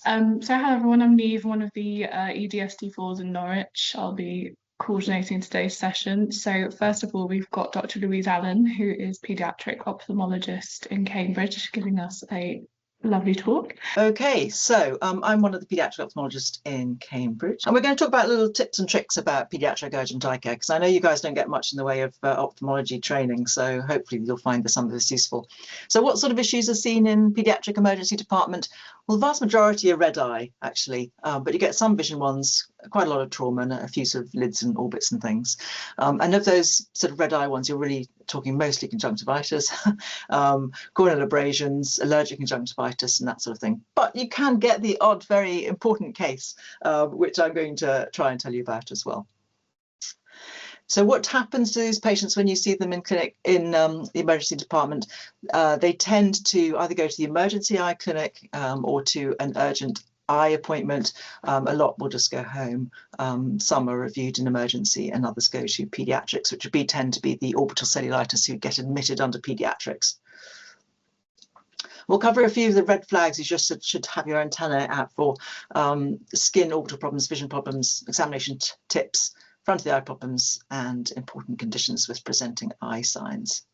So hello everyone, I'm Louise, one of the EDSD4s in Norwich. I'll be coordinating today's session. So first of all, we've got Dr. Louise Allen, who is paediatric ophthalmologist in Cambridge, giving us a lovely talk. Okay, so I'm one of the paediatric ophthalmologists in Cambridge, and we're going to talk about little tips and tricks about paediatric urgent eye care, because I know you guys don't get much in the way of ophthalmology training, so hopefully you'll find some of this useful. So what sort of issues are seen in paediatric emergency department? Well, the vast majority are red eye, actually, but you get some vision ones, quite a lot of trauma and a few sort of lids and orbits and things. And of those sort of red eye ones, you're really talking mostly conjunctivitis, corneal abrasions, allergic conjunctivitis and that sort of thing. But you can get the odd, very important case, which I'm going to try and tell you about as well. So what happens to these patients when you see them in clinic in the emergency department? They tend to either go to the emergency eye clinic or to an urgent eye appointment. A lot will just go home. Some are reviewed in emergency and others go to paediatrics, which would tend to be the orbital cellulitis who get admitted under paediatrics. We'll cover a few of the red flags you just should have your antenna out for: skin, orbital problems, vision problems, examination tips, front of the eye problems, and important conditions with presenting eye signs.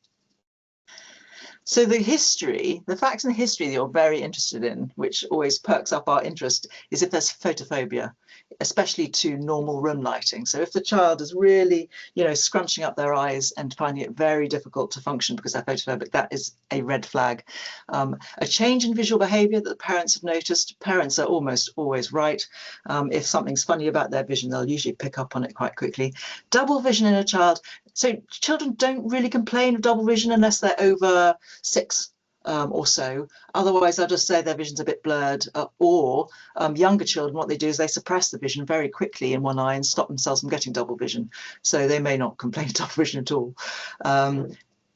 So the history, the facts and the history that you're very interested in, which always perks up our interest, is if there's photophobia, especially to normal room lighting. So if the child is really, scrunching up their eyes and finding it very difficult to function because they're photophobic, that is a red flag. A change in visual behavior that the parents have noticed. Parents are almost always right. If something's funny about their vision, they'll usually pick up on it quite quickly. Double vision in a child. So children don't really complain of double vision unless they're over 6 or so. Otherwise, I'll just say their vision's a bit blurred. Or younger children, what they do is they suppress the vision very quickly in one eye and stop themselves from getting double vision. So they may not complain of double vision at all.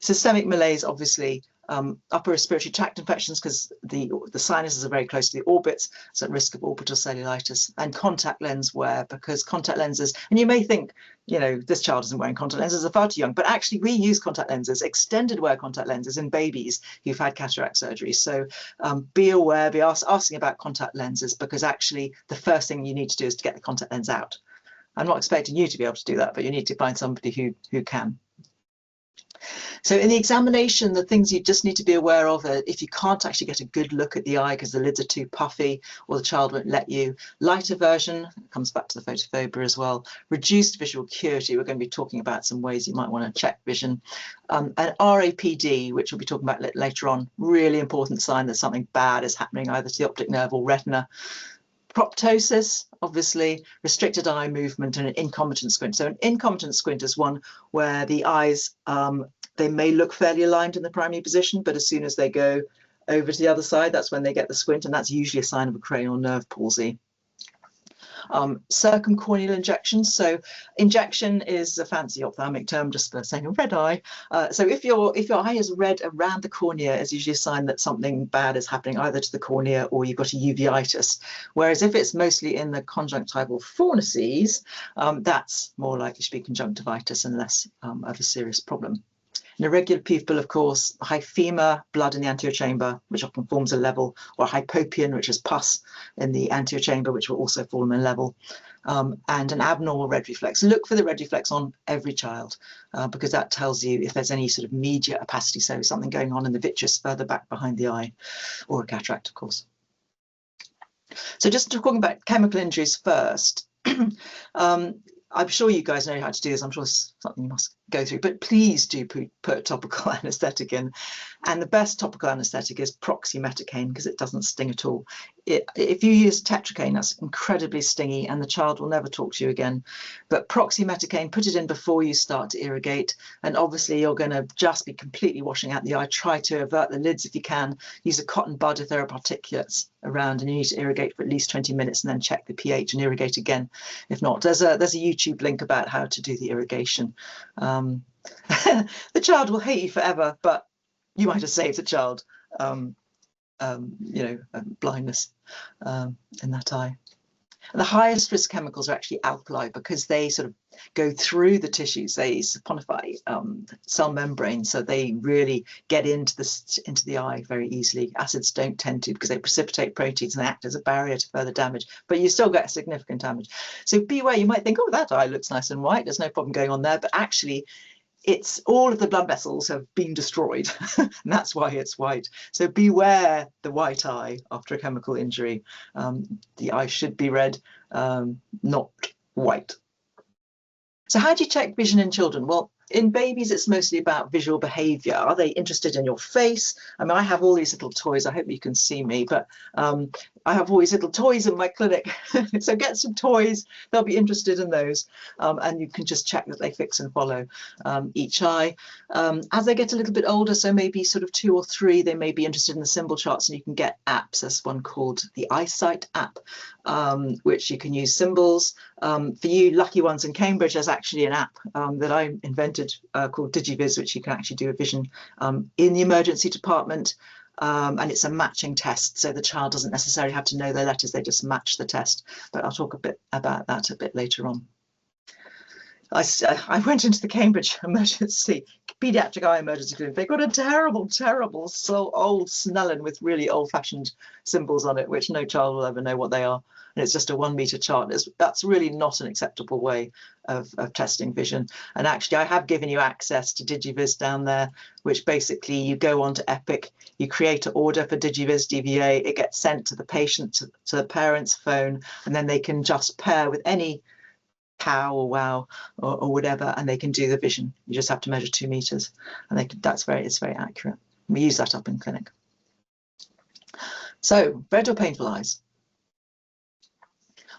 Systemic malaise, obviously. Upper respiratory tract infections, because the sinuses are very close to the orbits, so at risk of orbital cellulitis, and contact lens wear, because contact lenses, and you may think, this child isn't wearing contact lenses, are far too young, but actually we use contact lenses, extended wear contact lenses in babies who've had cataract surgery. So be aware, be asking about contact lenses, because actually the first thing you need to do is to get the contact lens out. I'm not expecting you to be able to do that, but you need to find somebody who can. So in the examination, the things you just need to be aware of are if you can't actually get a good look at the eye because the lids are too puffy or the child won't let you. Light aversion, comes back to the photophobia as well. Reduced visual acuity, we're going to be talking about some ways you might want to check vision. And RAPD, which we'll be talking about later on, really important sign that something bad is happening either to the optic nerve or retina. Proptosis, obviously, restricted eye movement, and an incomitant squint. So an incomitant squint is one where the eyes, they may look fairly aligned in the primary position, but as soon as they go over to the other side, that's when they get the squint, and that's usually a sign of a cranial nerve palsy. Circumcorneal injection. So injection is a fancy ophthalmic term just for saying a red eye. So if your eye is red around the cornea, it's usually a sign that something bad is happening either to the cornea or you've got a uveitis. Whereas if it's mostly in the conjunctival fornices, that's more likely to be conjunctivitis and less of a serious problem. An irregular pupil, of course, hyphema, blood in the anterior chamber, which often forms a level, or hypopion, which is pus in the anterior chamber, which will also form a level, and an abnormal red reflex. Look for the red reflex on every child, because that tells you if there's any sort of medial opacity, so something going on in the vitreous further back behind the eye, or a cataract, of course. So just talking about chemical injuries first. I'm sure you guys know how to do this. I'm sure it's something you must go through, but please do put topical anaesthetic in. And the best topical anaesthetic is proximeticaine because it doesn't sting at all. If you use tetracaine, that's incredibly stingy and the child will never talk to you again. But proximeticaine, put it in before you start to irrigate. And obviously you're going to just be completely washing out the eye. Try to avert the lids if you can. Use a cotton bud if there are particulates around, and you need to irrigate for at least 20 minutes and then check the pH and irrigate again. If not, there's a YouTube link about how to do the irrigation. The child will hate you forever, but you might have saved the child, blindness in that eye. The highest risk chemicals are actually alkali because they sort of go through the tissues. They saponify cell membranes, so they really get into the eye very easily. Acids don't tend to because they precipitate proteins and they act as a barrier to further damage, but you still get significant damage. So beware, you might think, oh, that eye looks nice and white, there's no problem going on there, but actually it's all of the blood vessels have been destroyed and that's why it's white. So beware the white eye after a chemical injury. The eye should be red, not white. So how do you check vision in children? Well, in babies, it's mostly about visual behavior. Are they interested in your face? I mean, I have all these little toys. I hope you can see me, but I have all these little toys in my clinic. So get some toys. They'll be interested in those. And you can just check that they fix and follow each eye. As they get a little bit older, so maybe sort of 2 or 3, they may be interested in the symbol charts, and you can get apps. There's one called the Eyesight app, which you can use symbols. For you lucky ones in Cambridge, there's actually an app that I invented called DigiViz, which you can actually do a vision in the emergency department, and it's a matching test, so the child doesn't necessarily have to know their letters, they just match the test, but I'll talk a bit about that a bit later on. I went into the Cambridge emergency, paediatric eye emergency clinic. They got a terrible, so old Snellen with really old-fashioned symbols on it, which no child will ever know what they are. And it's just a 1-meter chart. That's really not an acceptable way of testing vision. And actually, I have given you access to DigiViz down there, which basically you go on to Epic, you create an order for DigiViz DVA, it gets sent to the patient, to the parent's phone, and then they can just pair with any POW or WOW or whatever, and they can do the vision. You just have to measure 2 meters, and it's very accurate. We use that up in clinic. So, red or painful eyes.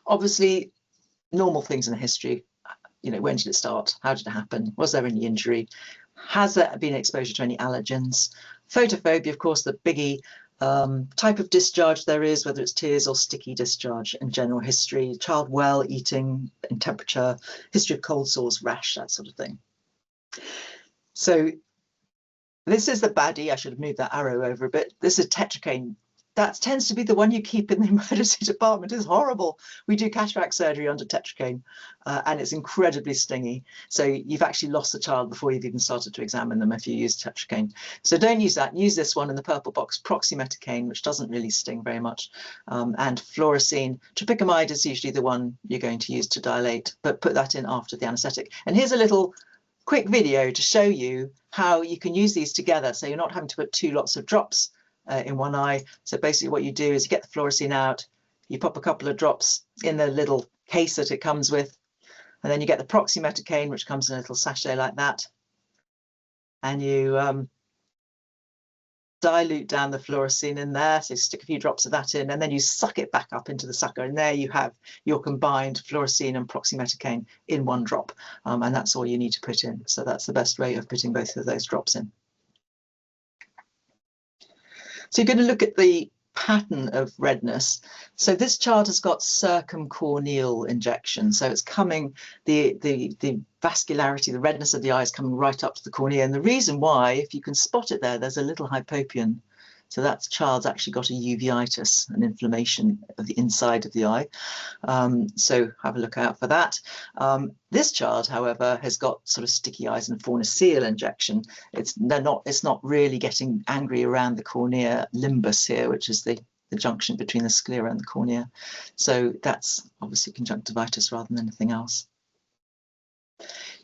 Obviously, normal things in the history. You know, when did it start? How did it happen? Was there any injury? Has there been exposure to any allergens? Photophobia, of course, the biggie. Type of discharge there is, whether it's tears or sticky discharge, and general history, child well, eating, and temperature, history of cold sores, rash, that sort of thing. So this is the baddie. I should have moved that arrow over a bit. This is tetracaine. That tends to be the one you keep in the emergency department. It's horrible. We do cataract surgery under tetracaine, and it's incredibly stingy. So you've actually lost the child before you've even started to examine them if you use tetracaine. So don't use that. Use this one in the purple box, proximeticaine, which doesn't really sting very much, and fluorescein. Tropicamide is usually the one you're going to use to dilate, but put that in after the anaesthetic. And here's a little quick video to show you how you can use these together, so you're not having to put 2 lots of drops in one eye. So basically what you do is you get the fluorescein out, you pop a couple of drops in the little case that it comes with, and then you get the proximeticaine, which comes in a little sachet like that, and you dilute down the fluorescein in there, so you stick a few drops of that in, and then you suck it back up into the sucker, and there you have your combined fluorescein and proximeticaine in 1 drop, and that's all you need to put in. So that's the best way of putting both of those drops in. So you're going to look at the pattern of redness. So this child has got circumcorneal injection. So it's coming, the vascularity, the redness of the eye is coming right up to the cornea. And the reason why, if you can spot it there, there's a little hypopion. So that child's actually got a uveitis, an inflammation of the inside of the eye. So have a look out for that. This child, however, has got sort of sticky eyes and phonoceal injection. It's not really getting angry around the cornea limbus here, which is the junction between the sclera and the cornea. So that's obviously conjunctivitis rather than anything else.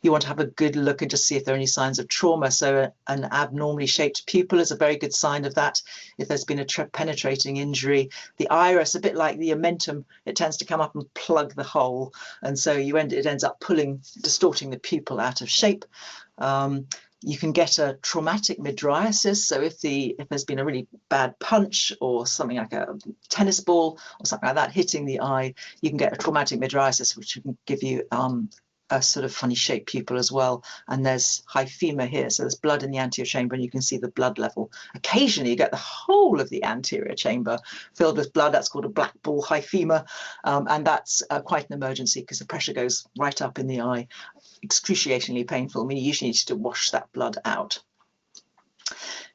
You want to have a good look and just see if there are any signs of trauma. So an abnormally shaped pupil is a very good sign of that. If there's been a penetrating injury, the iris, a bit like the omentum, it tends to come up and plug the hole. And so it ends up distorting the pupil out of shape. You can get a traumatic mydriasis. So if there's been a really bad punch or something like a tennis ball or something like that hitting the eye, you can get a traumatic mydriasis, which can give you a sort of funny shaped pupil as well. And there's hyphema here, so there's blood in the anterior chamber and you can see the blood level. Occasionally you get the whole of the anterior chamber filled with blood. That's called a black ball hyphema, and that's quite an emergency because the pressure goes right up in the eye, excruciatingly painful. I mean, you usually need to wash that blood out.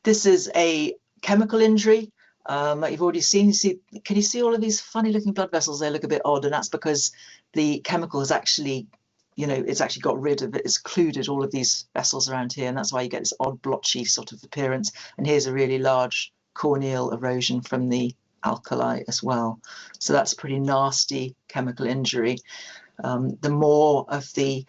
This is a chemical injury. Like you've already seen, can you see all of these funny looking blood vessels? They look a bit odd, and that's because the chemical has actually, it's actually got rid of it. It's occluded all of these vessels around here, and that's why you get this odd blotchy sort of appearance. And here's a really large corneal erosion from the alkali as well. So that's a pretty nasty chemical injury. The more of the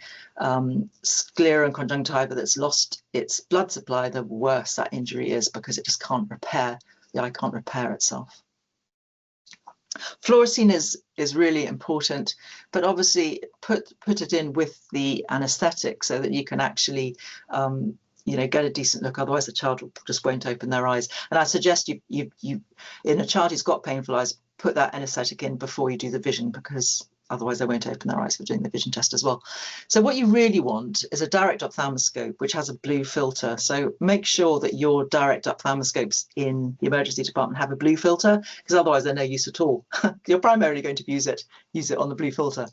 sclera and conjunctiva that's lost its blood supply, the worse that injury is, because it just can't repair. The eye can't repair itself. Fluorescein is really important, but obviously put it in with the anaesthetic so that you can actually get a decent look. Otherwise the child just won't open their eyes. And I suggest you in a child who's got painful eyes, put that anaesthetic in before you do the vision, because otherwise they won't open their eyes for doing the vision test as well. So what you really want is a direct ophthalmoscope which has a blue filter. So make sure that your direct ophthalmoscopes in the emergency department have a blue filter, because otherwise they're no use at all. You're primarily going to use it on the blue filter.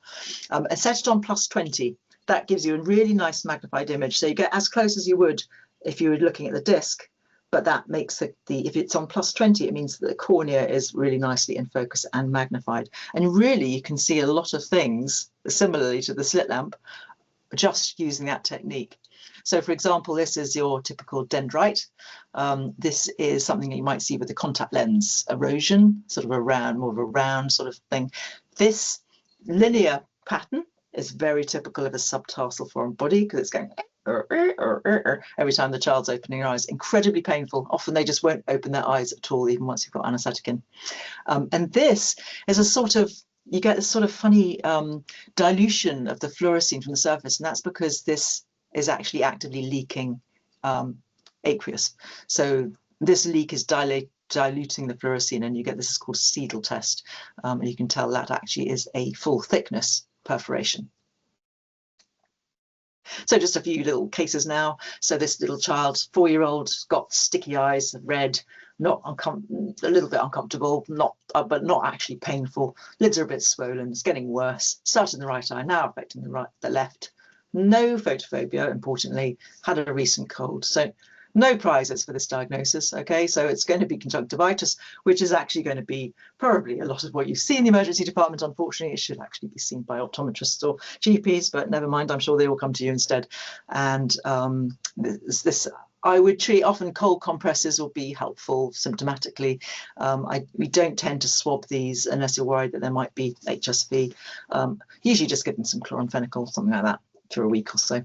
And set it on +20. That gives you a really nice magnified image. So you get as close as you would if you were looking at the disc. But that makes if it's on +20, it means that the cornea is really nicely in focus and magnified. And really, you can see a lot of things similarly to the slit lamp, just using that technique. So, for example, this is your typical dendrite. This is something that you might see with the contact lens erosion, sort of more of a round sort of thing. This linear pattern is very typical of a subtarsal foreign body, because it's going every time the child's opening their eyes. Incredibly painful. Often they just won't open their eyes at all, even once you've got anaesthetic in. And this is a sort of, you get this sort of funny dilution of the fluorescein from the surface, and that's because this is actually actively leaking aqueous. So this leak is diluting the fluorescein, and you get this is called Seidel test. And you can tell that actually is a full thickness perforation. So just a few little cases now. So this little child, 4-year-old, got sticky eyes, red, a little bit uncomfortable, but not actually painful. Lids are a bit swollen. It's getting worse. Started in the right eye, now affecting the left. No photophobia, importantly. Had a recent cold. So no prizes for this diagnosis. Okay, so it's going to be conjunctivitis, which is actually going to be probably a lot of what you see in the emergency department. Unfortunately, it should actually be seen by optometrists or GPs, but never mind, I'm sure they will come to you instead. And this I would treat, often cold compresses will be helpful symptomatically. We don't tend to swab these unless you're worried that there might be HSV. Usually just give them some chloramphenicol, something like that, for a week or so.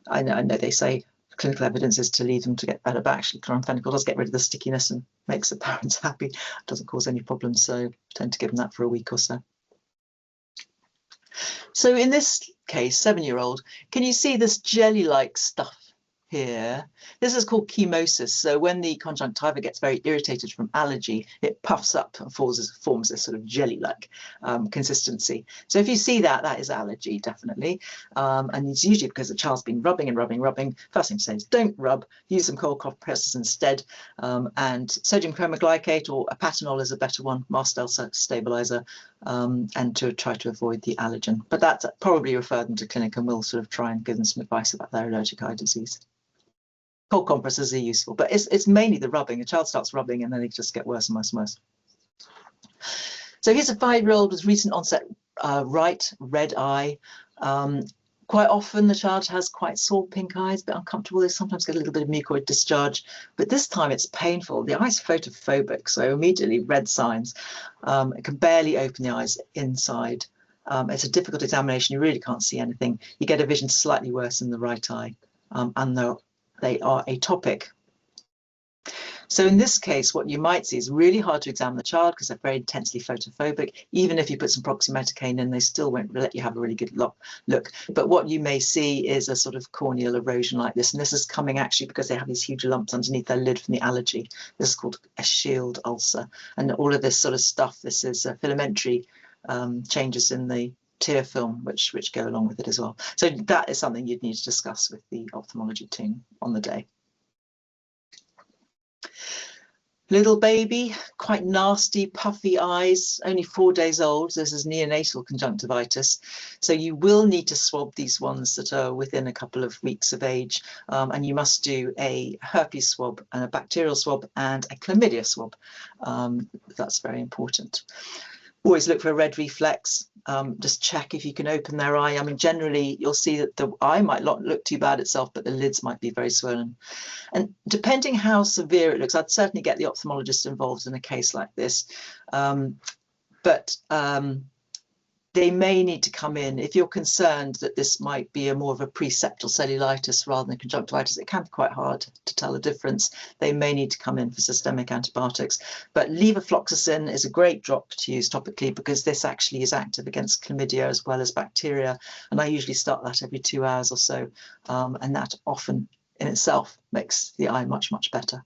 I know they say clinical evidence is to leave them to get better, but actually chloramphenicol does get rid of the stickiness and makes the parents happy. It doesn't cause any problems, so I tend to give them that for a week or so. So in this case, 7-year-old, can you see this jelly-like stuff here? This is called chemosis. So when the conjunctiva gets very irritated from allergy, it puffs up and forms this sort of jelly-like consistency. So if you see that, that is allergy, definitely. And it's usually because the child's been rubbing and rubbing, rubbing. First thing to say is don't rub, use some cold compresses instead. And sodium chromoglycate or apatinol is a better one, mast cell stabilizer, and to try to avoid the allergen. But that's probably refer them to clinic, and we'll sort of try and give them some advice about their allergic eye disease. Cold compresses are useful, but it's mainly the rubbing. The child starts rubbing and then they just get worse and worse and worse. So here's a 5-year-old with recent onset red eye. Quite often the child has quite sore pink eyes, a bit uncomfortable. They sometimes get a little bit of mucoid discharge, but this time it's painful. The eye's photophobic, so immediately red signs. It can barely open the eyes inside. It's a difficult examination. You really can't see anything. You get a vision slightly worse in the right eye, and they are atopic. So in this case, what you might see is really hard to examine the child because they're very intensely photophobic. Even if you put some proximeticaine in, they still won't let you have a really good look. But what you may see is a sort of corneal erosion like this. And this is coming actually because they have these huge lumps underneath their lid from the allergy. This is called a shield ulcer. And all of this sort of stuff, this is filamentary changes in the tear film, which go along with it as well. So that is something you'd need to discuss with the ophthalmology team on the day. Little baby, quite nasty, puffy eyes, only 4 days old. This is neonatal conjunctivitis. So you will need to swab these ones that are within a couple of weeks of age. And you must do a herpes swab, and a bacterial swab, and a chlamydia swab. That's very important. Always look for a red reflex. Just check if you can open their eye. I mean, generally, you'll see that the eye might not look too bad itself, but the lids might be very swollen. And depending how severe it looks, I'd certainly get the ophthalmologist involved in a case like this. They may need to come in if you're concerned that this might be more of a preseptal cellulitis rather than conjunctivitis. It can be quite hard to tell the difference. They may need to come in for systemic antibiotics. But levofloxacin is a great drop to use topically because this actually is active against chlamydia as well as bacteria. And I usually start that every 2 hours or so. And that often in itself makes the eye much, much better.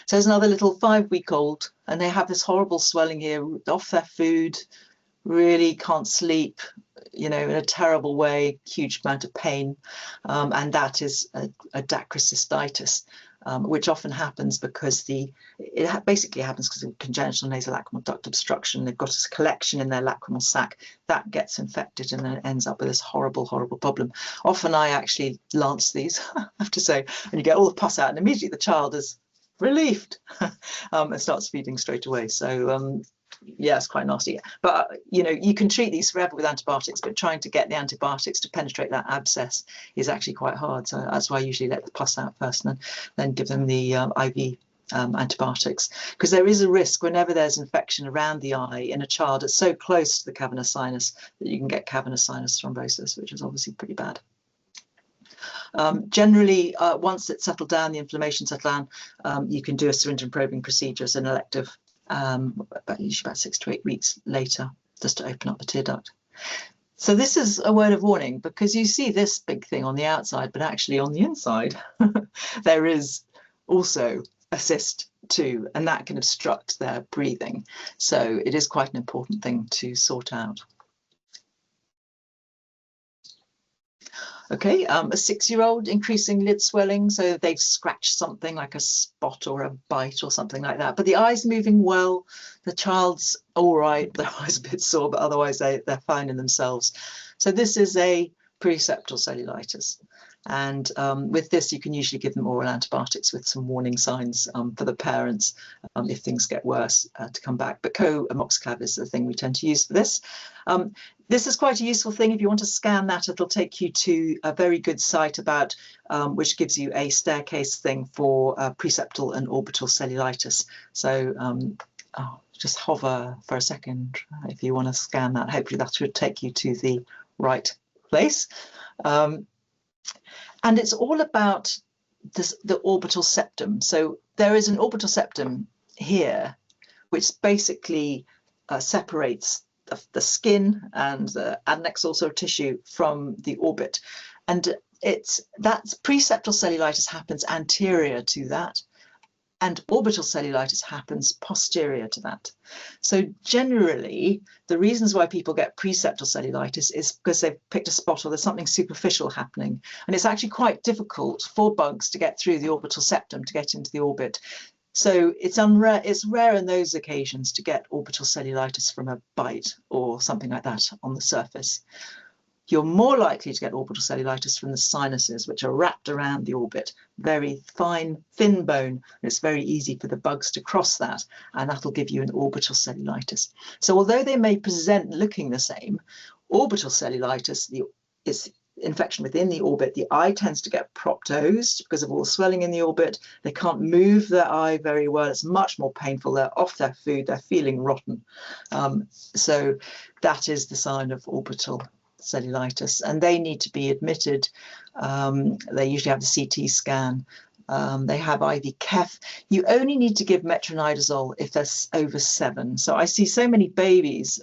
So there's another little 5-week-old, and they have this horrible swelling here, off their food, really can't sleep, you know, in a terrible way, huge amount of pain. And that is a dacryocystitis, which often happens because it basically happens because of congenital nasolacrimal duct obstruction. They've got a collection in their lacrimal sac that gets infected, and then it ends up with this horrible, horrible problem. Often I actually lance these, I have to say, and you get all the pus out, and immediately the child is relieved and starts feeding straight away. So yeah, it's quite nasty. But you know, you can treat these forever with antibiotics, but trying to get the antibiotics to penetrate that abscess is actually quite hard. So that's why I usually let the pus out first and then give them the IV antibiotics, because there is a risk whenever there's infection around the eye in a child that's so close to the cavernous sinus that you can get cavernous sinus thrombosis, which is obviously pretty bad. Generally, once it's settled down, the inflammation settled down, you can do a syringe and probing procedure as an elective, usually about 6 to 8 weeks later, just to open up the tear duct. So this is a word of warning, because you see this big thing on the outside, but actually on the inside, there is also a cyst too, and that can obstruct their breathing. So it is quite an important thing to sort out. Okay, a 6-year-old increasing lid swelling, so they've scratched something like a spot or a bite or something like that, but the eye's moving well, the child's all right, their eye's a bit sore, but otherwise they're fine in themselves. So this is a preseptal cellulitis. And with this, you can usually give them oral antibiotics with some warning signs for the parents if things get worse to come back. But co-amoxiclav is the thing we tend to use for this. This is quite a useful thing. If you want to scan that, it'll take you to a very good site about which gives you a staircase thing for preseptal and orbital cellulitis. So just hover for a second if you want to scan that. Hopefully that should take you to the right place. And it's all about the orbital septum. So there is an orbital septum here, which basically separates the skin and the adnexal sort of tissue from the orbit. And that preseptal cellulitis happens anterior to that, and orbital cellulitis happens posterior to that. So generally, the reasons why people get preseptal cellulitis is because they've picked a spot or there's something superficial happening. And it's actually quite difficult for bugs to get through the orbital septum to get into the orbit. So it's rare in those occasions to get orbital cellulitis from a bite or something like that on the surface. You're more likely to get orbital cellulitis from the sinuses, which are wrapped around the orbit, very fine, thin bone, and it's very easy for the bugs to cross that, and that'll give you an orbital cellulitis. So although they may present looking the same, orbital cellulitis is infection within the orbit. The eye tends to get proptosed because of all the swelling in the orbit. They can't move their eye very well. It's much more painful. They're off their food. They're feeling rotten. So that is the sign of orbital cellulitis, and they need to be admitted. They usually have the CT scan. They have IV KEF. You only need to give metronidazole if they're over 7. So I see so many babies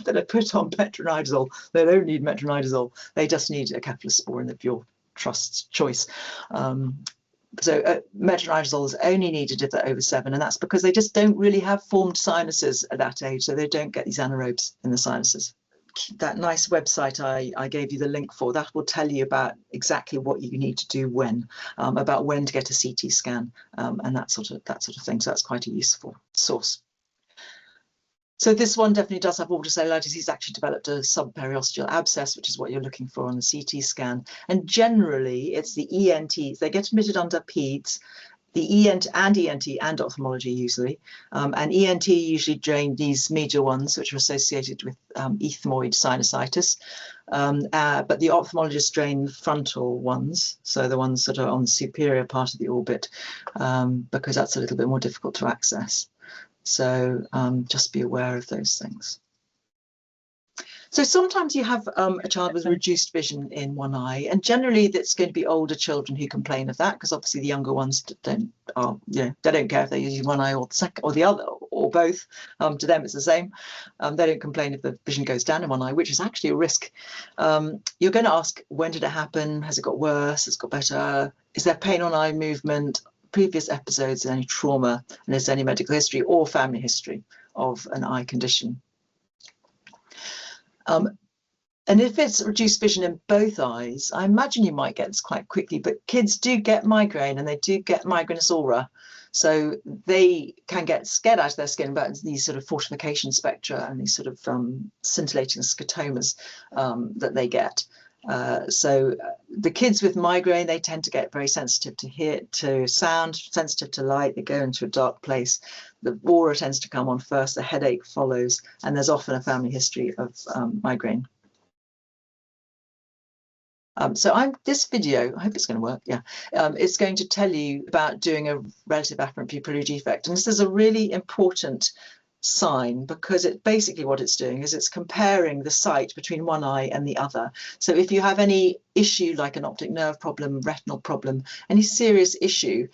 that are put on metronidazole. They don't need metronidazole. They just need a cephalosporin of your trust choice. So metronidazole is only needed if they're over 7, and that's because they just don't really have formed sinuses at that age, so they don't get these anaerobes in the sinuses. that nice website I gave you the link for, that will tell you about exactly what you need to do when, about when to get a CT scan, and that sort of thing. So that's quite a useful source. So this one definitely does have orbital cellulitis. He's actually developed a subperiosteal abscess, which is what you're looking for on the CT scan. And generally, it's the ENTs. They get admitted under PEDS, the ENT and ophthalmology usually. And ENT usually drain these medial ones, which are associated with ethmoid sinusitis. But the ophthalmologists drain the frontal ones, so the ones that are on the superior part of the orbit, because that's a little bit more difficult to access. So just be aware of those things. So sometimes you have a child with reduced vision in one eye, and generally that's going to be older children who complain of that, because obviously the younger ones they don't care if they're using one eye or the second or the other or both. To them it's the same. They don't complain if the vision goes down in one eye, which is actually a risk. You're going to ask, when did it happen? Has it got worse? Has it got better? Is there pain on eye movement? Previous episodes, any trauma, and is there any medical history or family history of an eye condition. And if it's reduced vision in both eyes, I imagine you might get this quite quickly, but kids do get migraine, and they do get migrainous aura. So they can get scared out of their skin about these sort of fortification spectra and these sort of scintillating scotomas that they get. So the kids with migraine, they tend to get very sensitive to sound, sensitive to light. They go into a dark place. The aura tends to come on first, the headache follows, and there's often a family history of migraine. So this video, I hope it's going to work, yeah, it's going to tell you about doing a relative afferent pupillary defect. And this is a really important sign, because it basically what it's doing is it's comparing the sight between one eye and the other. So if you have any issue like an optic nerve problem, retinal problem, any serious issue,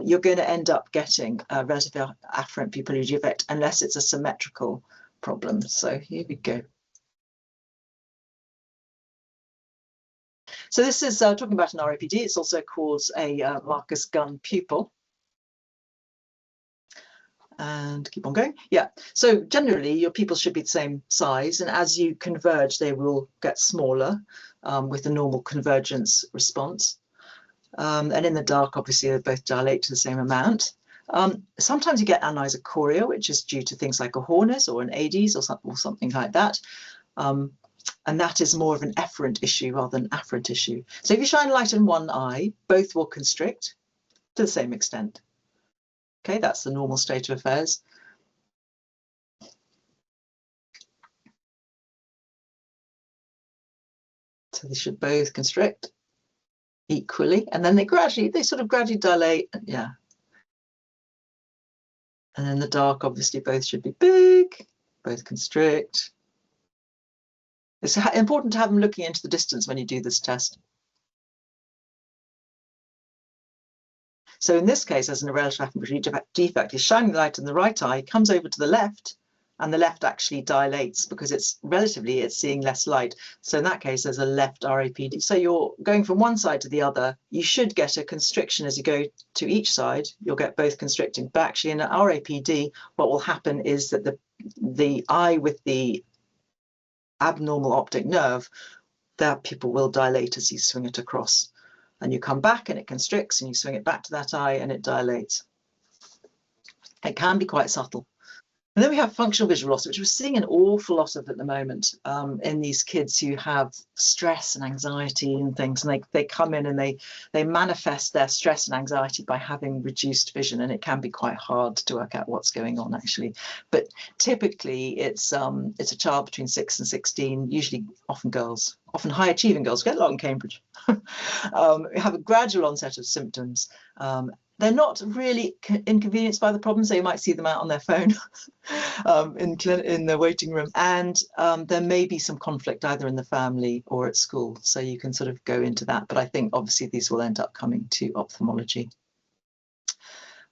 you're going to end up getting a relative afferent pupillary defect unless it's a symmetrical problem. So here we go. So this is talking about an RAPD. It's also called a Marcus Gunn pupil. And keep on going. Yeah, so generally your pupils should be the same size, and as you converge they will get smaller with a normal convergence response. And in the dark, obviously, they both dilate to the same amount. Sometimes you get anisocoria, which is due to things like a Horner's or an Adie's or something like that. And that is more of an efferent issue rather than afferent issue. So if you shine light in one eye, both will constrict to the same extent. Okay, that's the normal state of affairs. So they should both constrict equally, and then they sort of gradually dilate. Yeah. And in the dark, obviously, both should be big, both constrict. It's important to have them looking into the distance when you do this test. So in this case, as an relative afferent defect, is shining the light in the right eye, comes over to the left, and the left actually dilates because it's seeing less light. So in that case, there's a left RAPD. So you're going from one side to the other. You should get a constriction as you go to each side. You'll get both constricting. But actually in an RAPD, what will happen is that the eye with the abnormal optic nerve, that pupil will dilate as you swing it across. And you come back and it constricts, and you swing it back to that eye and it dilates. It can be quite subtle. And then we have functional visual loss, which we're seeing an awful lot of at the moment in these kids who have stress and anxiety and things. And they come in and they manifest their stress and anxiety by having reduced vision, and it can be quite hard to work out what's going on actually. But typically it's a child between 6 and 16, usually often girls, often high achieving girls. We get a lot in Cambridge. We have a gradual onset of symptoms. They're not really inconvenienced by the problem, so you might see them out on their phone in the waiting room. And there may be some conflict either in the family or at school, so you can sort of go into that. But I think obviously these will end up coming to ophthalmology.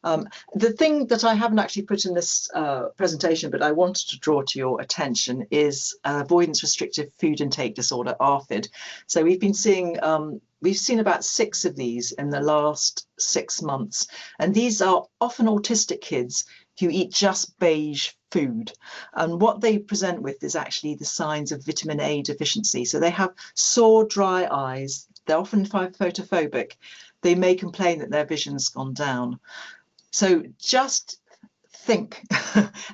The thing that I haven't actually put in this presentation, but I wanted to draw to your attention, is avoidance restrictive food intake disorder, ARFID. So we've seen about 6 of these in the last 6 months, and these are often autistic kids who eat just beige food. And what they present with is actually the signs of vitamin A deficiency. So they have sore, dry eyes. They're often photophobic. They may complain that their vision's gone down. So just think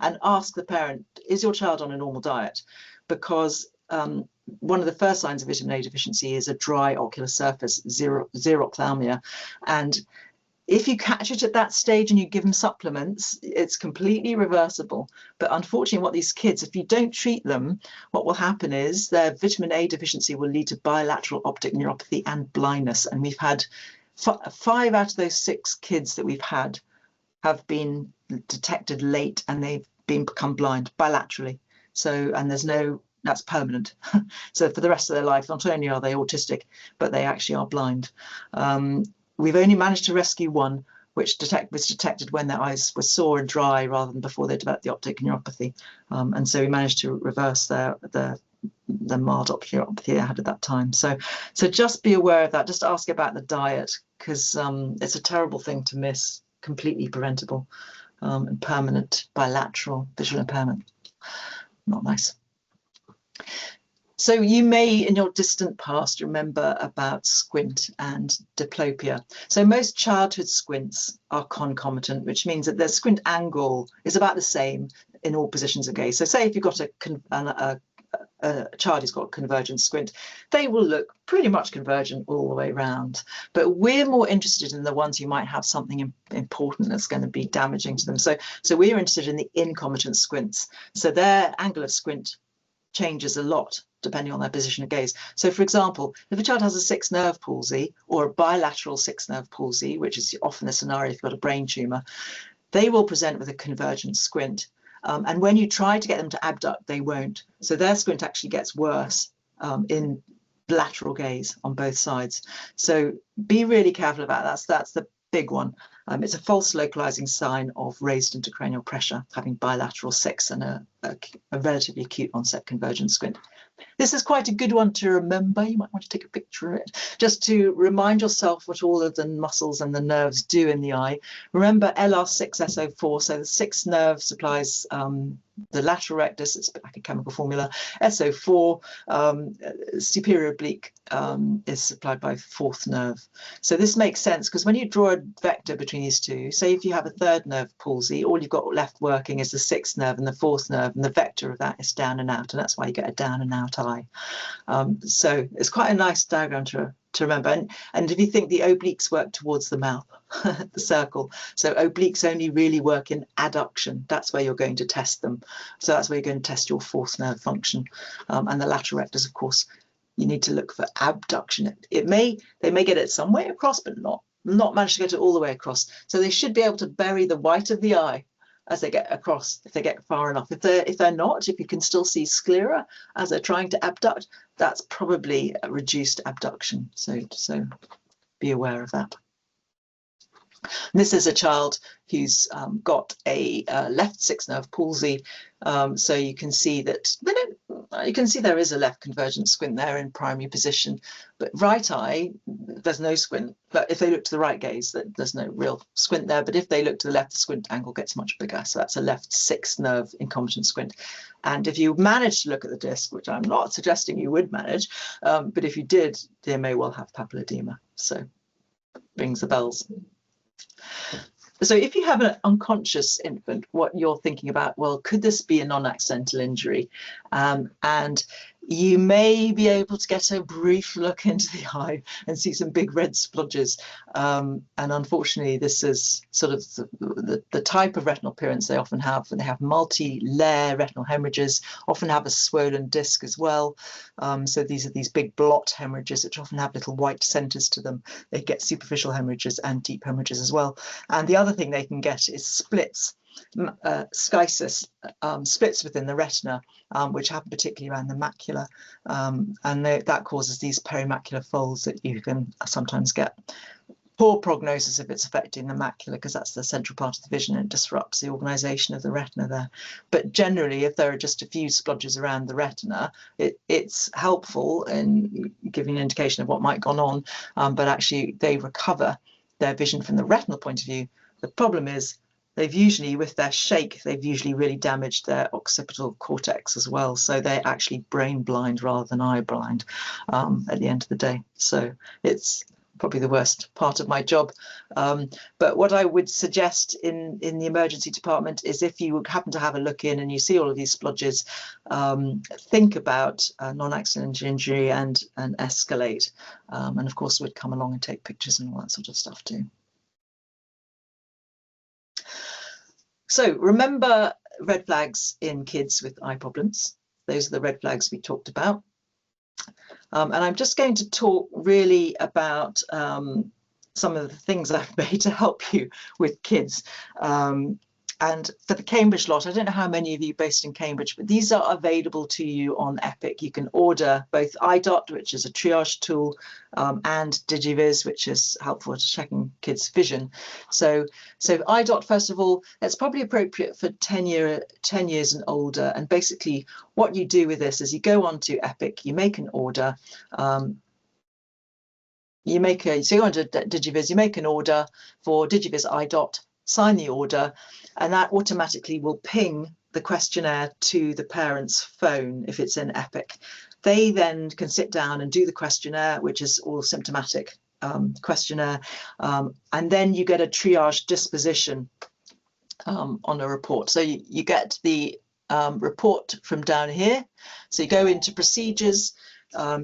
and ask the parent, is your child on a normal diet? Because one of the first signs of vitamin A deficiency is a dry ocular surface, xerophthalmia. And if you catch it at that stage and you give them supplements, it's completely reversible. But unfortunately, what these kids, if you don't treat them, what will happen is their vitamin A deficiency will lead to bilateral optic neuropathy and blindness. And we've had 5 out of those 6 kids that we've had have been detected late, and they've become blind bilaterally. So, and there's no, that's permanent. So for the rest of their life, not only are they autistic, but they actually are blind. We've only managed to rescue one, which was detected when their eyes were sore and dry rather than before they developed the optic neuropathy. And so we managed to reverse the mild optic neuropathy they had at that time. So just be aware of that. Just ask about the diet, because it's a terrible thing to miss. Completely preventable, and permanent bilateral visual impairment. Not nice. So you may, in your distant past, remember about squint and diplopia. So most childhood squints are concomitant, which means that their squint angle is about the same in all positions of gaze. So say if you've got a child who's got convergent squint, they will look pretty much convergent all the way around. But we're more interested in the ones who might have something important that's going to be damaging to them. So we're interested in the incomitant squints. So their angle of squint changes a lot depending on their position of gaze. So for example, if a child has a 6th nerve palsy or a bilateral 6th nerve palsy, which is often the scenario if you've got a brain tumor, they will present with a convergent squint. And when you try to get them to abduct, they won't. So their squint actually gets worse in lateral gaze on both sides. So be really careful about that. That's the big one. It's a false localizing sign of raised intracranial pressure, having bilateral 6 and a relatively acute onset convergent squint. This is quite a good one to remember. You might want to take a picture of it, just to remind yourself what all of the muscles and the nerves do in the eye. Remember LR6SO4, so the 6th nerve supplies the lateral rectus, it's a bit like a chemical formula. SO4, superior oblique, is supplied by 4th nerve. So this makes sense because when you draw a vector between these two, say if you have a 3rd nerve palsy, all you've got left working is the 6th nerve and the 4th nerve, and the vector of that is down and out, and that's why you get a down and out eye. So it's quite a nice diagram to remember. And if you think the obliques work towards the mouth, the circle, so obliques only really work in adduction. That's where you're going to test them. So that's where you're going to test your 4th nerve function. And the lateral rectus, of course, you need to look for abduction. They may get it some way across, but not manage to get it all the way across. So they should be able to bury the white of the eye as they get across, if they get far enough. If they're not, if you can still see sclera as they're trying to abduct, that's probably a reduced abduction. So be aware of that. And this is a child who's got a left 6th nerve palsy. So you can see that there is a left convergent squint there in primary position, but right eye, there's no squint. But if they look to the right gaze, there's no real squint there. But if they look to the left, the squint angle gets much bigger. So that's a left 6th nerve incomitant squint. And if you manage to look at the disc, which I'm not suggesting you would manage, but if you did, they may well have papilledema. So rings the bells. So if you have an unconscious infant, what you're thinking about, well, could this be a non-accidental injury? And you may be able to get a brief look into the eye and see some big red splodges. And unfortunately, this is sort of the type of retinal appearance they often have. And they have multi-layer retinal hemorrhages, often have a swollen disc as well. So these are these big blot hemorrhages, which often have little white centers to them. They get superficial hemorrhages and deep hemorrhages as well. And the other thing they can get is splits. Schisis, splits within the retina, which happen particularly around the macula, and that causes these perimacular folds that you can sometimes get. Poor prognosis if it's affecting the macula, because that's the central part of the vision and it disrupts the organisation of the retina there. But generally, if there are just a few splodges around the retina, it's helpful in giving an indication of what might have gone on, but actually they recover their vision from the retinal point of view. The problem is they've usually, with their shake, they've usually really damaged their occipital cortex as well. So they're actually brain blind rather than eye blind at the end of the day. So it's probably the worst part of my job. But what I would suggest in the emergency department is, if you happen to have a look in and you see all of these splodges, think about non-accidental injury and escalate. And of course, we'd come along and take pictures and all that sort of stuff too. So remember red flags in kids with eye problems. Those are the red flags we talked about. And I'm just going to talk really about some of the things I've made to help you with kids. And for the Cambridge lot, I don't know how many of you based in Cambridge, but these are available to you on Epic. You can order both iDot, which is a triage tool, and DigiViz, which is helpful to checking kids' vision. So iDot, first of all, it's probably appropriate for 10 years and older. And basically what you do with this is you go onto Epic, you make an order, so you go onto DigiViz, you make an order for DigiViz iDot, sign the order, and that automatically will ping the questionnaire to the parent's phone if it's in Epic. They then can sit down and do the questionnaire, which is all symptomatic questionnaire, and then you get a triage disposition on a report. So you get the report from down here. So you go into procedures,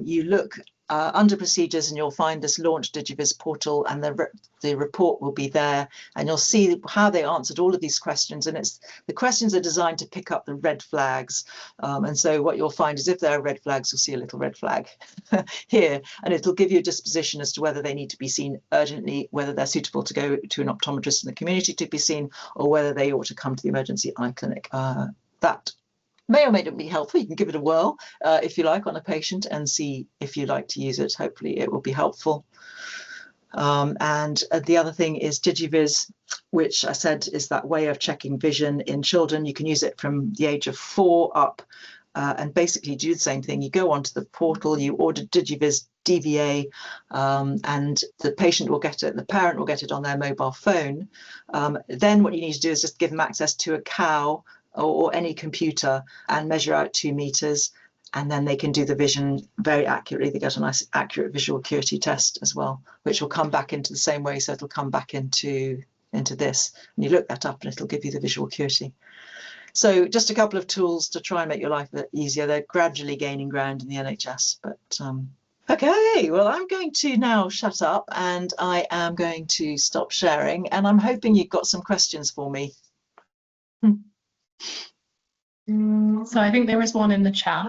you look under procedures, and you'll find this Launch DigiViz portal, and the report will be there, and you'll see how they answered all of these questions. And the questions are designed to pick up the red flags. And so what you'll find is, if there are red flags, you'll see a little red flag here, and it'll give you a disposition as to whether they need to be seen urgently, whether they're suitable to go to an optometrist in the community to be seen, or whether they ought to come to the emergency eye clinic. That may or may not be helpful. You can give it a whirl if you like on a patient and see if you like to use it. Hopefully it will be helpful. And the other thing is DigiViz, which I said is that way of checking vision in children. You can use it from the age of 4 up, and basically do the same thing. You go onto the portal, you order DigiViz DVA, and the patient will get it, the parent will get it on their mobile phone. Then what you need to do is just give them access to a cow or any computer and measure out 2 meters, and then they can do the vision very accurately. They get a nice accurate visual acuity test as well, which will come back into the same way. So it'll come back into this, and you look that up and it'll give you the visual acuity. So just a couple of tools to try and make your life a bit easier. They're gradually gaining ground in the NHS, but okay, well, I'm going to now shut up, and I am going to stop sharing, and I'm hoping you've got some questions for me. So I think there is one in the chat,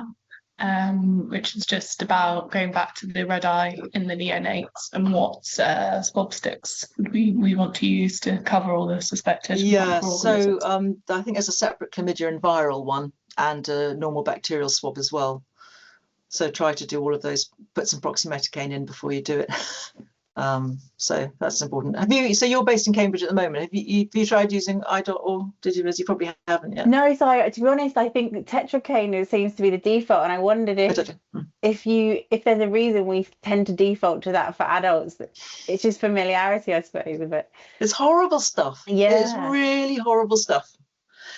which is just about going back to the red eye in the neonates, and what swab sticks we want to use to cover all the suspected. Yeah, so I think there's a separate chlamydia and viral one, and a normal bacterial swab as well. So try to do all of those, put some proximeticaine in before you do it. So that's important. So you're based in Cambridge at the moment. Have you tried using iDot or DigiViz? You probably haven't yet. No, so to be honest, I think that tetracaine seems to be the default, and I wondered if there's a reason we tend to default to that for adults. It's just familiarity, I suppose, of it. It's horrible stuff. Yeah, it's really horrible stuff.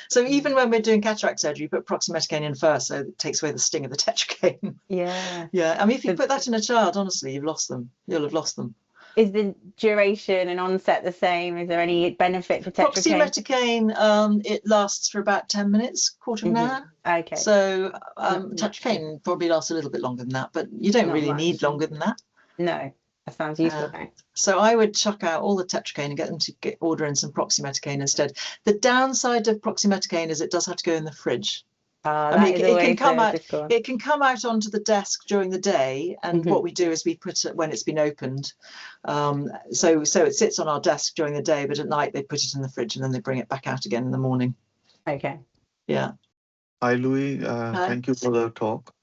So even when we're doing cataract surgery, you put proximeticaine in first, so it takes away the sting of the tetracaine. Yeah. Yeah, I mean, if you put that in a child, honestly, you've lost them. You'll have lost them. Is the duration and onset the same? Is there any benefit for tetracaine? Proximeticaine, it lasts for about 10 minutes, quarter of an hour. Okay. So tetracaine probably lasts a little bit longer than that, but you don't really need longer than that. No, that sounds useful. So I would chuck out all the tetracaine and get them to order in some proximeticaine instead. The downside of proximeticaine is it does have to go in the fridge. I mean, it can come out onto the desk during the day, and what we do is we put it when it's been opened. So it sits on our desk during the day, but at night they put it in the fridge and then they bring it back out again in the morning. Okay. Yeah. Hi, Louise. Thank you for the talk.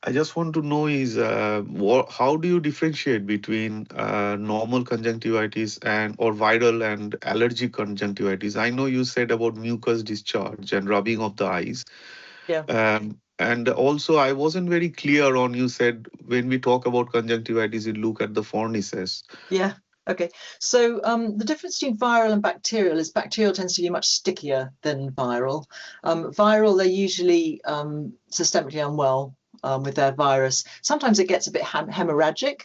I just want to know is how do you differentiate between normal conjunctivitis or viral and allergic conjunctivitis? I know you said about mucus discharge and rubbing of the eyes. Yeah. And also, I wasn't very clear on, you said when we talk about conjunctivitis, we look at the fornices. Yeah. Okay, so the difference between viral and bacterial is bacterial tends to be much stickier than viral. Viral, they're usually systemically unwell with their virus. Sometimes it gets a bit hemorrhagic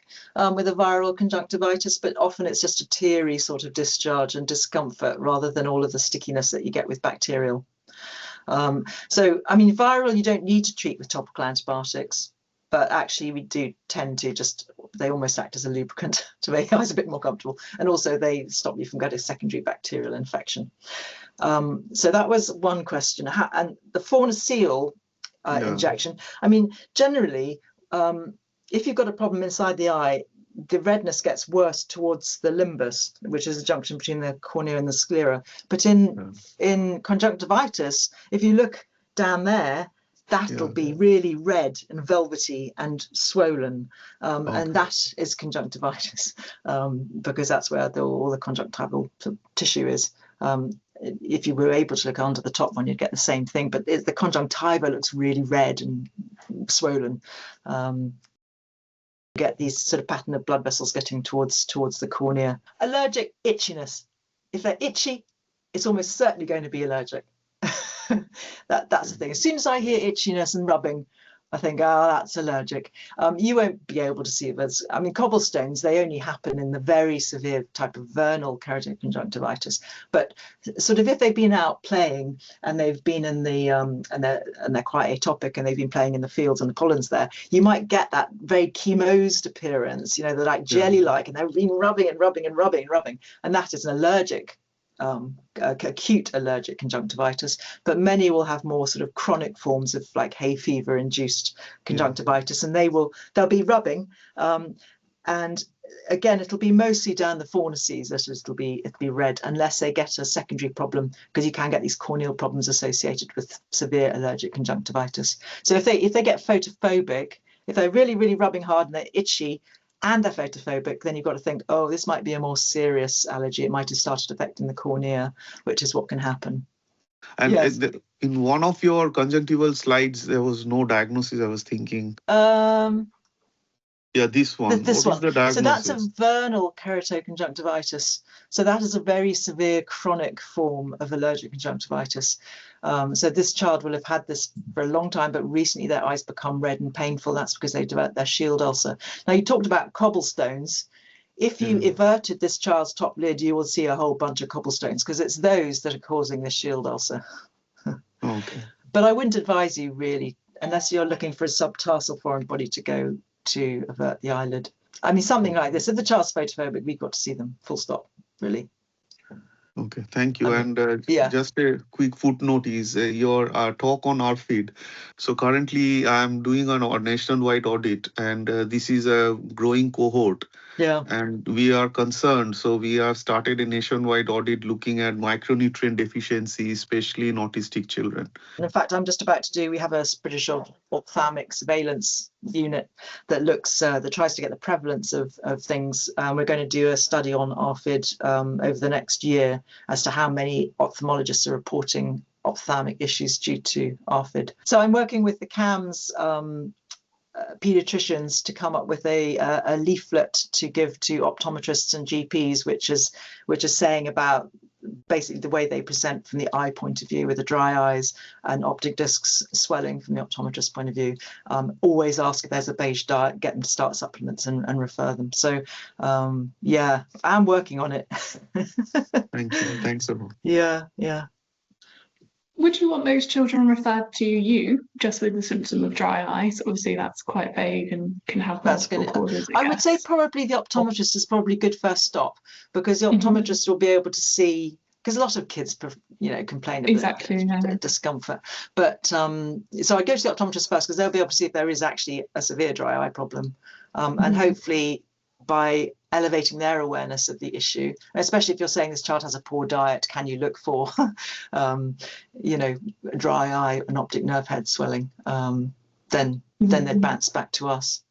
with a viral conjunctivitis, but often it's just a teary sort of discharge and discomfort rather than all of the stickiness that you get with bacterial. So, I mean, viral, you don't need to treat with topical antibiotics. But actually, we do tend to they almost act as a lubricant to make eyes a bit more comfortable. And also, they stop you from getting a secondary bacterial infection. So that was one question. And the fauna seal injection, I mean, generally, if you've got a problem inside the eye, the redness gets worse towards the limbus, which is the junction between the cornea and the sclera. But in conjunctivitis, if you look down there, that'll be really red and velvety and swollen, and that is conjunctivitis, because that's where all the conjunctival tissue is. If you were able to look under the top one, you'd get the same thing, but the conjunctiva looks really red and swollen. You get these sort of pattern of blood vessels getting towards the cornea. Allergic itchiness. If they're itchy, it's almost certainly going to be allergic. That's the thing. As soon as I hear itchiness and rubbing, I think, oh, that's allergic. You won't be able to see it. I mean, cobblestones, they only happen in the very severe type of vernal keratoconjunctivitis conjunctivitis. But sort of if they've been out playing and they've been in the and they're quite atopic and they've been playing in the fields and the pollen's there, you might get that very chemosed appearance. You know, they're like jelly-like, and they've been rubbing and rubbing and rubbing and rubbing, and that is an allergic. Acute allergic conjunctivitis, but many will have more sort of chronic forms of like hay fever induced conjunctivitis, and they'll be rubbing, and again it'll be mostly down the fornices that it'll be red, unless they get a secondary problem, because you can get these corneal problems associated with severe allergic conjunctivitis. So if they get photophobic, if they're really rubbing hard and they're itchy and they're photophobic, then you've got to think, oh, this might be a more serious allergy. It might have started affecting the cornea, which is what can happen. And in one of your conjunctival slides, there was no diagnosis, I was thinking. Yeah, this one. This what one. Is the diagnosis? So that's a vernal keratoconjunctivitis. So that is a very severe chronic form of allergic conjunctivitis. So this child will have had this for a long time, but recently their eyes become red and painful. That's because they developed their shield ulcer. Now, you talked about cobblestones. If you everted this child's top lid, you will see a whole bunch of cobblestones, because it's those that are causing the shield ulcer. Okay. But I wouldn't advise you really, unless you're looking for a subtarsal foreign body, to go to avert the eyelid. I mean, something like this. If the child's photophobic, we've got to see them, full stop, really. Okay, thank you. Just a quick footnote is your talk on our feed. So currently I'm doing a nationwide audit, and this is a growing cohort. Yeah. And we are concerned. So we have started a nationwide audit looking at micronutrient deficiency, especially in autistic children. In fact, I'm just about to we have a British ophthalmic surveillance unit that looks, that tries to get the prevalence of things. We're going to do a study on ARFID over the next year as to how many ophthalmologists are reporting ophthalmic issues due to ARFID. So I'm working with the CAMS paediatricians to come up with a leaflet to give to optometrists and GPs, which is saying about basically the way they present from the eye point of view, with the dry eyes and optic discs swelling from the optometrist point of view. Always ask if there's a beige diet, get them to start supplements and refer them. So yeah, I'm working on it. Thank you. Thanks a lot. Yeah. Would you want those children referred to you just with the symptom of dry eyes? Obviously, that's quite vague and can have multiple causes. I would say probably the optometrist is probably a good first stop, because the optometrist will be able to see, because a lot of kids, complain of discomfort. But so I go to the optometrist first, because they'll be able to see if there is actually a severe dry eye problem, and hopefully by elevating their awareness of the issue, especially if you're saying this child has a poor diet, can you look for, dry eye and optic nerve head swelling? Then they'd bounce back to us.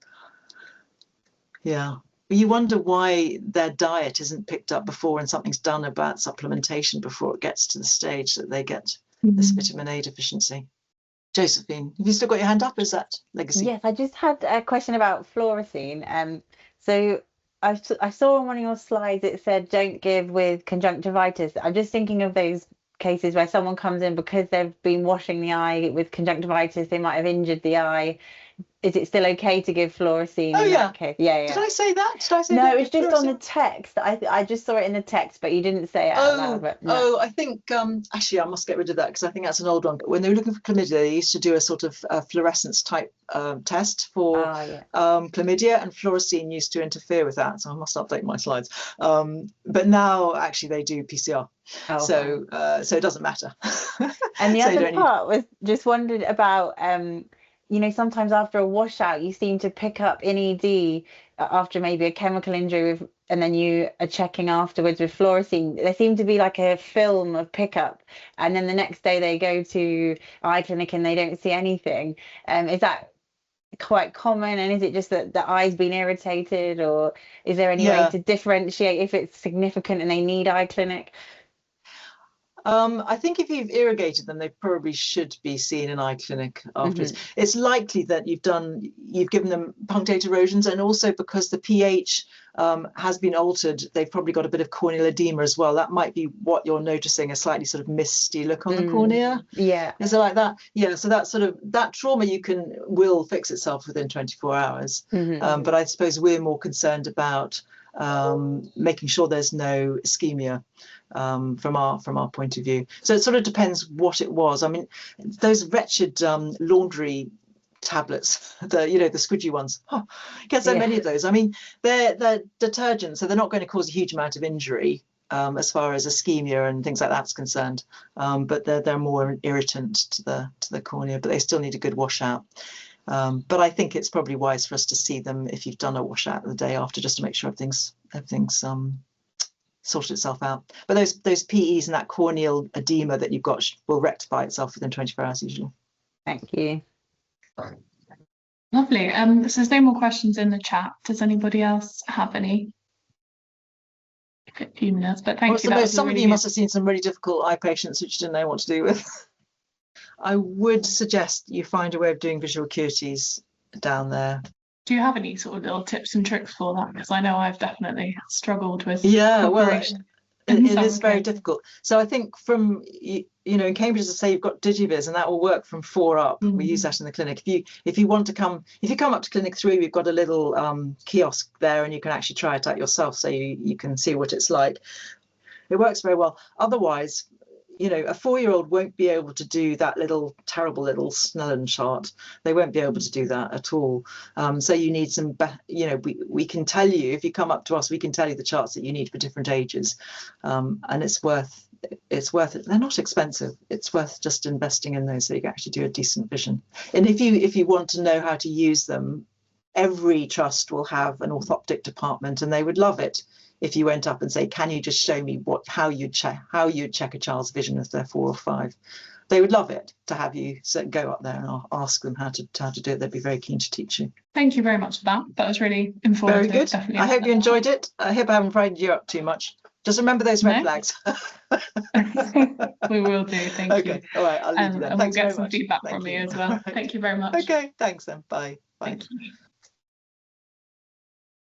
Yeah. You wonder why their diet isn't picked up before and something's done about supplementation before it gets to the stage that they get this vitamin A deficiency. Josephine, have you still got your hand up? Is that legacy? Yes, I just had a question about fluorescein. So I saw on one of your slides it said don't give with conjunctivitis. I'm just thinking of those cases where someone comes in because they've been washing the eye with conjunctivitis, they might have injured the eye. Is it still okay to give fluorescein in that case? Yeah. Did I say that? Did I say No, that? it was just on the text. I just saw it in the text, but you didn't say it out loud. But no. I think actually I must get rid of that because I think that's an old one. But when they were looking for chlamydia, they used to do a sort of fluorescence type test for chlamydia, and fluorescein used to interfere with that. So I must update my slides. But now actually they do PCR. So it doesn't matter. And the other part was just wondered about sometimes after a washout you seem to pick up NED after maybe a chemical injury and then you are checking afterwards with fluorescein. There seemed to be like a film of pickup, and then the next day they go to eye clinic and they don't see anything. Is that quite common, and is it just that the eye's been irritated, or is there any way to differentiate if it's significant and they need eye clinic? I think if you've irrigated them, they probably should be seen in eye clinic afterwards. It's likely that you've given them punctate erosions, and also because the pH has been altered, they've probably got a bit of corneal edema as well. That might be what you're noticing, a slightly sort of misty look on the cornea. Yeah. Is it like that? Yeah. So that trauma will fix itself within 24 hours. But I suppose we're more concerned about making sure there's no ischemia from our point of view. So it sort of depends what it was. I mean, those wretched laundry tablets, the squidgy ones, get so many of those. I mean, they're detergents, so they're not going to cause a huge amount of injury as far as ischemia and things like that's concerned, but they're more irritant to the cornea, but they still need a good washout. But I think it's probably wise for us to see them if you've done a washout the day after, just to make sure everything's sorted itself out. But those PEs and that corneal edema that you've got will rectify itself within 24 hours usually. Thank you. Lovely. So there's no more questions in the chat. Does anybody else have any? A few minutes, but thank you. Some of you must have seen some really difficult eye patients which you didn't know what to do with. I would suggest you find a way of doing visual acuities down there. Do you have any sort of little tips and tricks for that? Because I know I've definitely struggled with. Well, it is very difficult. So I think from in Cambridge, as I say, you've got Digiviz, and that will work from 4 up. We use that in the clinic. If you come up to clinic 3, we've got a little kiosk there, and you can actually try it out yourself, so you can see what it's like. It works very well. Otherwise, a 4-year-old won't be able to do that terrible little Snellen chart. They won't be able to do that at all. So you need some, we can tell you, if you come up to us, we can tell you the charts that you need for different ages. And it's worth it. They're not expensive. It's worth just investing in those so you can actually do a decent vision. And if you want to know how to use them, every trust will have an orthoptic department, and they would love it if you went up and say, can you just show me how you'd check a child's vision if they're 4 or 5? They would love it to have you go up there and ask them how to do it. They'd be very keen to teach you. Thank you very much for that. That was really informative. Very good. Definitely. I hope you enjoyed it. I hope I haven't frightened you up too much. Just remember those red flags. We will do. Thank you. Okay. All right. I'll leave you there. And we'll get some feedback from you as well. Thank you very much. Okay. Thanks then. Bye. Bye. Thank you.